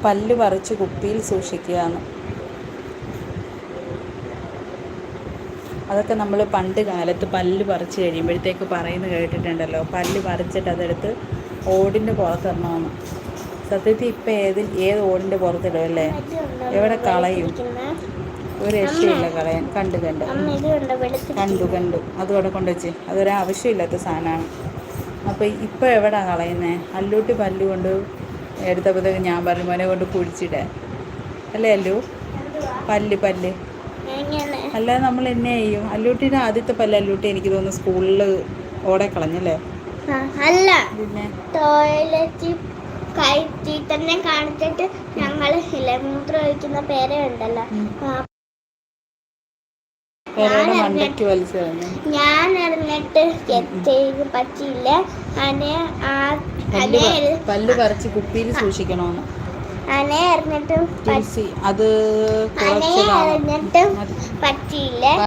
പല്ല് പറിച്ച് കുപ്പിയിൽ സൂക്ഷിക്കുക എന്ന്. അതൊക്കെ നമ്മൾ പണ്ട് കാലത്ത് പല്ല് പറിച്ച് കഴിയുമ്പോഴത്തേക്ക് പറയുന്നത് കേട്ടിട്ടുണ്ടല്ലോ. പല്ല് പറിച്ചിട്ട് അതെടുത്ത് ഓടിൻ്റെ പുറത്തിടണമെന്ന്. സത്യത്തിൽ ഇപ്പം ഏത് ഓടിൻ്റെ പുറത്തിടും അല്ലേ? എവിടെ കളയും? ഒരു രക്ഷയില്ല കളയാൻ. കണ്ടു അതോടെ കൊണ്ടുവച്ച്. അതൊരാവശ്യമില്ലാത്ത സാധനമാണ്. അപ്പോൾ ഇപ്പോൾ എവിടെ കളയുന്നത്? അല്ലൂട്ടി പല്ല് കൊണ്ട് എടുത്തപ്പോഴത്തേക്ക് ഞാൻ പറഞ്ഞു മോനെ കൊണ്ട് കുഴിച്ചിടാൻ അല്ലേ അല്ലു? പല്ല് അല്ലാതെ നമ്മൾ എന്നെ ചെയ്യും. അല്ലൂട്ടിയുടെ ആദ്യത്തെ പല്ല് അല്ലൂട്ടി എനിക്ക് തോന്നുന്നു സ്കൂളിൽ ഓടെ കളഞ്ഞല്ലേ? അല്ല, പിന്നെ ടോയ്ലറ്റിൽ കയറ്റി തന്നെ കാണിച്ചിട്ട് ഞങ്ങൾ മൂത്രം ഒഴിക്കുന്ന പേരുണ്ടല്ലോ, ഞാൻ അറിഞ്ഞിട്ട് പറ്റിയില്ല. പല്ല് പറിച്ച് കുപ്പിയിൽ സൂക്ഷിക്കണമെന്ന് അറിഞ്ഞിട്ടും അത് പറ്റിയില്ല.